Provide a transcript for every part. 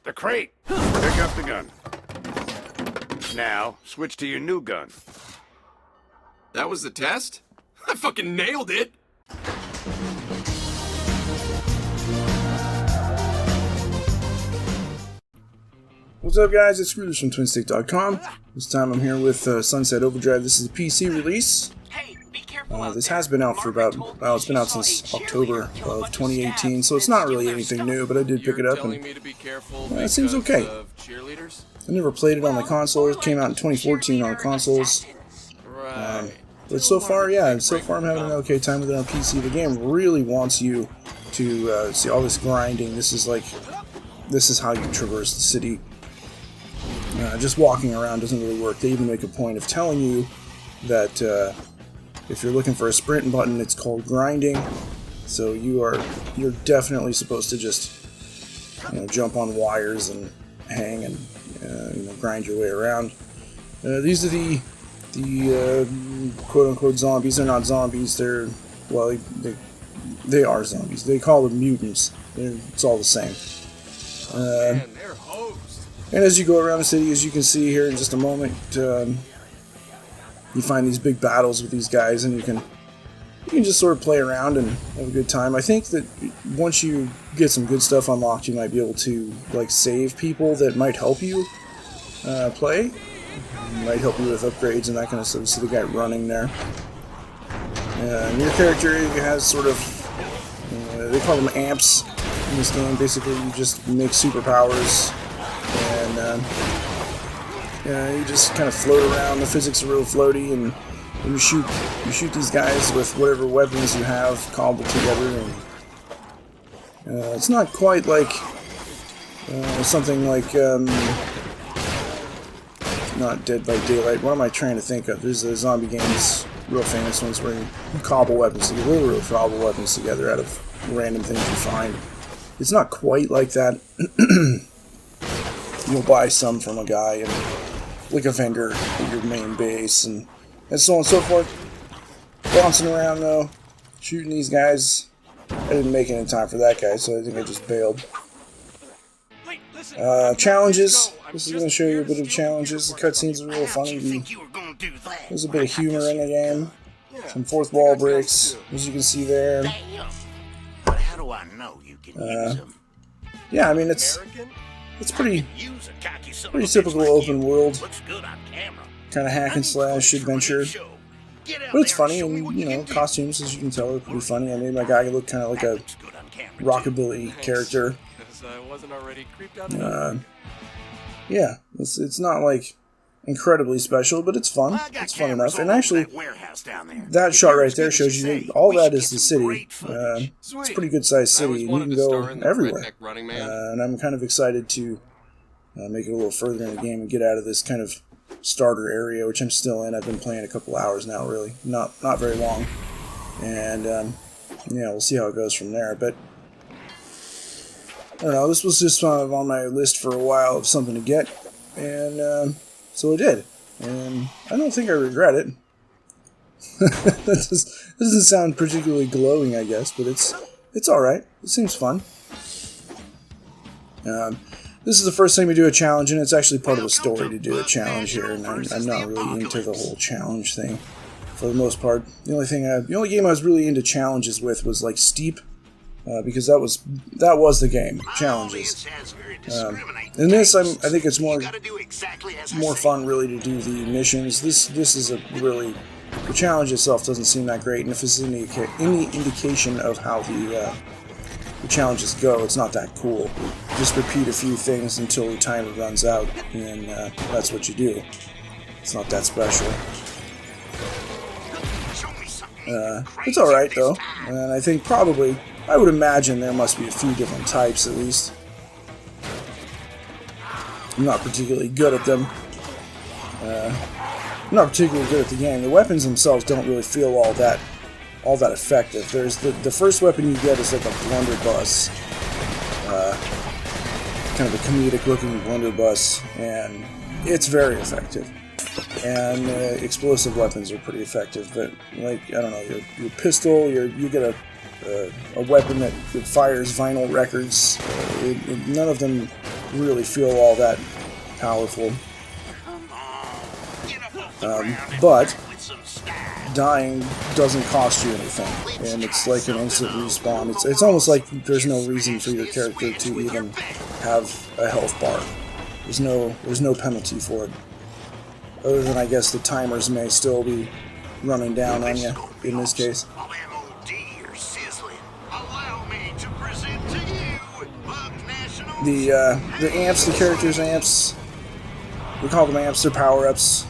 The crate! Pick up the gun. Now, switch to your new gun. That was the test? I fucking nailed it! What's up, guys? It's Scrooge from TwinstiqLP. This time I'm here with Sunset Overdrive. This is a PC release. This has been out for about, well, it's been out since October of 2018, so it's not really anything new, but I did pick it up, and it seems okay. I never played it on the console. It came out in 2014 on consoles. But so far, yeah, so far I'm having an okay time with it on PC. The game really wants you to see all this grinding. This is how you traverse the city. Just walking around doesn't really work. They even make a point of telling you that if you're looking for a sprint button, it's called grinding. So you're definitely supposed to just jump on wires and hang and grind your way around. These are the quote-unquote zombies. They're not zombies. They're, well, they are zombies. They call them mutants. It's all the same. And as you go around the city, as you can see here in just a moment, you find these big battles with these guys, and you can just sort of play around and have a good time. I think that once you get some good stuff unlocked, you might be able to save people that might help you play. Might help you with upgrades and that kind of stuff. You see the guy running there. And your character has sort of, they call them amps in this game. Basically, you just make superpowers, and you just kind of float around. The physics are real floaty, and you shoot these guys with whatever weapons you have cobbled together. And it's not quite like something like not Dead by Daylight. What am I trying to think of? There's a zombie games, real famous ones, where you cobble weapons together, literally cobble weapons together out of random things you find. It's not quite like that. You'll buy some from a guy and like a vendor at your main base, and so on and so forth. Bouncing around though, shooting these guys. I didn't make it in time for that guy, so I think I just bailed. Challenges. This is going to show you a bit of challenges. The cutscenes are real funny. There's a bit of humor in the game. Some fourth wall breaks, as you can see there. Yeah, I mean it's pretty typical open world kind of hack and slash adventure. But it's funny, and costumes, as you can tell, are pretty funny. I made my guy look kind of like a rockabilly character. Yeah, it's not like incredibly special, but it's fun. It's fun enough. And actually, that shot right there shows you all that is the city. It's a pretty good sized city, and you can go everywhere. And I'm kind of excited to make it a little further in the game and get out of this kind of starter area, which I'm still in. I've been playing a couple hours now, really. Not very long. And yeah, we'll see how it goes from there. But I don't know, this was just on my list for a while of something to get, and so I did, and I don't think I regret it. That doesn't sound particularly glowing, I guess, but it's alright. It seems fun. This is the first time we do a challenge, and it's actually part of the story to do a challenge here, and I'm not really into the whole challenge thing, for the most part. The only game I was really into challenges with was like Steep. Because that was the game, challenges. In this, I think it's more fun really to do the missions. This is the challenge itself doesn't seem that great, and if it's any indication of how the challenges go, it's not that cool. Just repeat a few things until the timer runs out, and that's what you do. It's not that special. It's alright though, and I think probably, I would imagine there must be a few different types at least. I'm not particularly good at them. I'm not particularly good at the game. The weapons themselves don't really feel all that effective. There's the first weapon you get is like a blunderbuss, kind of a comedic looking blunderbuss, and it's very effective. And explosive weapons are pretty effective, but like, I don't know, your pistol, you get a weapon that fires vinyl records. None of them really feel all that powerful. But dying doesn't cost you anything, and it's like an instant respawn. It's almost like there's no reason for your character to even have a health bar. There's no penalty for it, other than I guess the timers may still be running down on you in this case. The amps, the characters' amps, we call them amps, they're power-ups.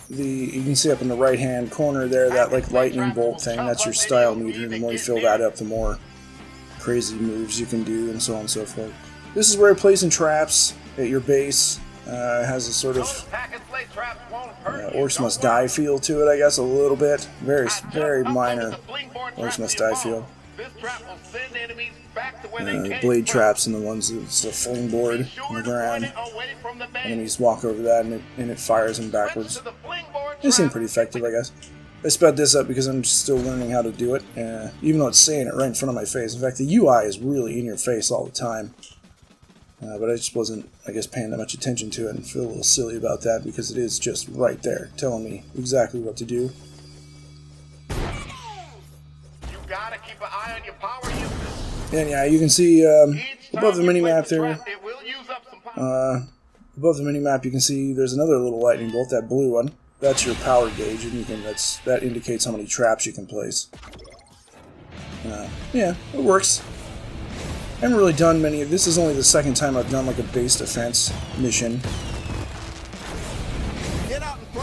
You can see up in the right-hand corner there, that like lightning bolt thing, that's your style meter, and the more you fill that up, the more crazy moves you can do, and so on and so forth. This is where it plays in traps at your base. It has a sort of Orcs Must Die feel to it, I guess, a little bit. Very minor Orcs Must Die feel. The blade traps and the ones that's a fling board on the ground. Enemies walk over that and it fires them backwards. They seem pretty effective, I guess. I sped this up because I'm still learning how to do it, even though it's saying it right in front of my face. In fact, the UI is really in your face all the time. But I just wasn't, I guess, paying that much attention to it and feel a little silly about that because it is just right there, telling me exactly what to do. Gotta keep an eye on your power usage. And yeah, you can see above the minimap there. Above the minimap, you can see there's another little lightning bolt, that blue one. That's your power gauge, and that indicates how many traps you can place. Yeah, it works. I haven't really done many. This is only the second time I've done like a base defense mission.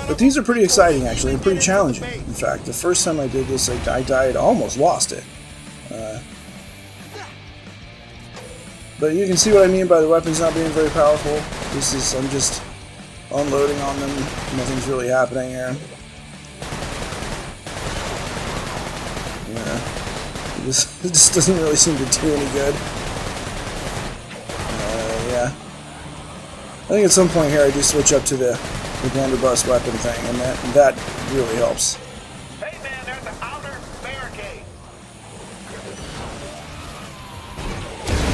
But these are pretty exciting, actually, and pretty challenging. In fact, the first time I did this, I died, almost lost it. But you can see what I mean by the weapons not being very powerful. I'm just unloading on them. Nothing's really happening here. Yeah. It just doesn't really seem to do any good. Yeah. I think at some point here I do switch up to the blunderbuss weapon thing, and that really helps. Hey man, there's an outer barricade.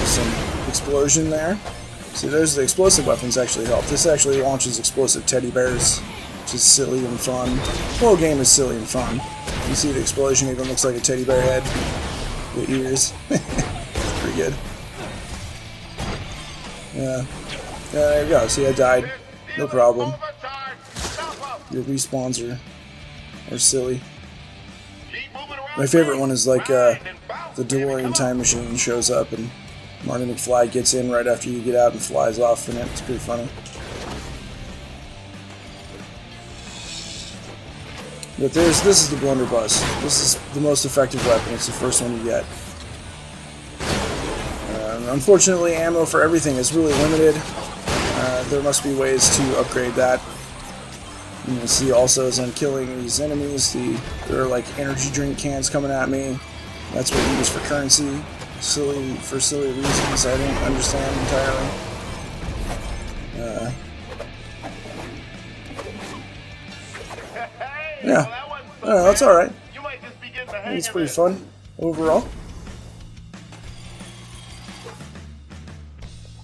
Some explosion there. See, there's the explosive weapons actually help. This actually launches explosive teddy bears, which is silly and fun. The whole game is silly and fun. You see the explosion even looks like a teddy bear head. The ears. It's pretty good. Yeah, there you go. See, I died. No problem. Your respawns are silly. My favorite one is like the DeLorean time machine shows up and Marty McFly gets in right after you get out and flies off in it. It's pretty funny. But this is the blunderbuss. This is the most effective weapon. It's the first one you get. Unfortunately, ammo for everything is really limited. There must be ways to upgrade that. You can see also as I'm killing these enemies, there are like energy drink cans coming at me. That's what you use for currency. For silly reasons I don't understand entirely. Yeah, that's alright. It's pretty fun overall.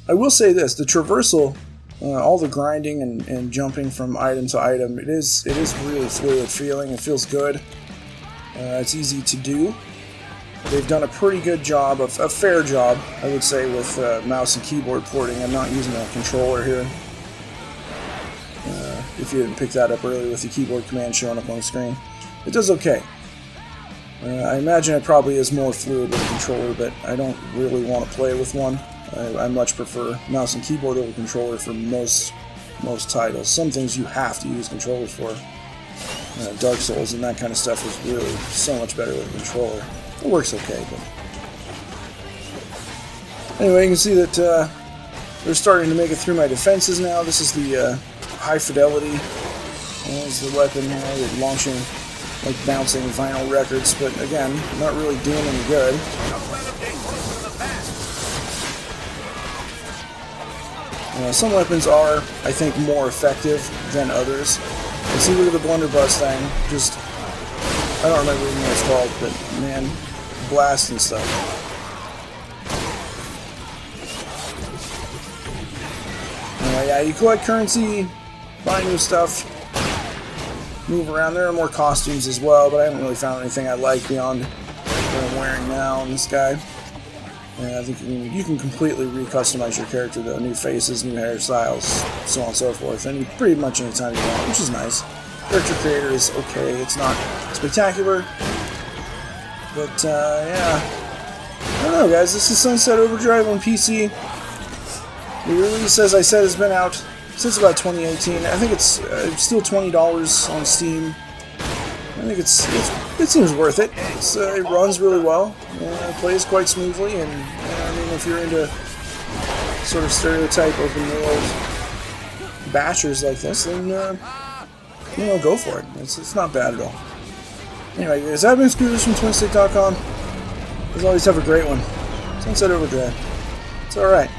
I will say this, the traversal, all the grinding and jumping from item to item, it is really fluid feeling. It feels good. It's easy to do. They've done a pretty good job, a fair job, I would say, with mouse and keyboard porting. I'm not using a controller here. If you didn't pick that up earlier with the keyboard command showing up on the screen. It does okay. I imagine it probably is more fluid with a controller, but I don't really want to play with one. I much prefer mouse and keyboard over controller for most titles. Some things you have to use controllers for. Dark Souls and that kind of stuff is really so much better with a controller. It works okay, but... Anyway, you can see that they're starting to make it through my defenses now. This is the high fidelity. There's the weapon here. They're launching, like bouncing vinyl records, but again, not really doing any good. Some weapons are, I think, more effective than others. You see, look at the blunderbuss thing. Just, I don't remember what it's called, but man, blast and stuff. anyway, yeah, you collect currency, buy new stuff, move around. There are more costumes as well, but I haven't really found anything I like beyond what I'm wearing now on this guy. And I think you can completely re-customize your character, though. New faces, new hairstyles, so on and so forth. And pretty much any time you want, which is nice. Character creator is okay. It's not spectacular. But, yeah. I don't know, guys. This is Sunset Overdrive on PC. The release, as I said, has been out since about 2018. I think it's still $20 on Steam. I think it seems worth it. It runs really well, it plays quite smoothly, and I mean, if you're into sort of stereotype open world bashers like this, then you know, go for it. It's not bad at all. Anyway, guys, I've been Screwers from TwinstiqLP. As always, have a great one. Sunset Overdrive. It's all right.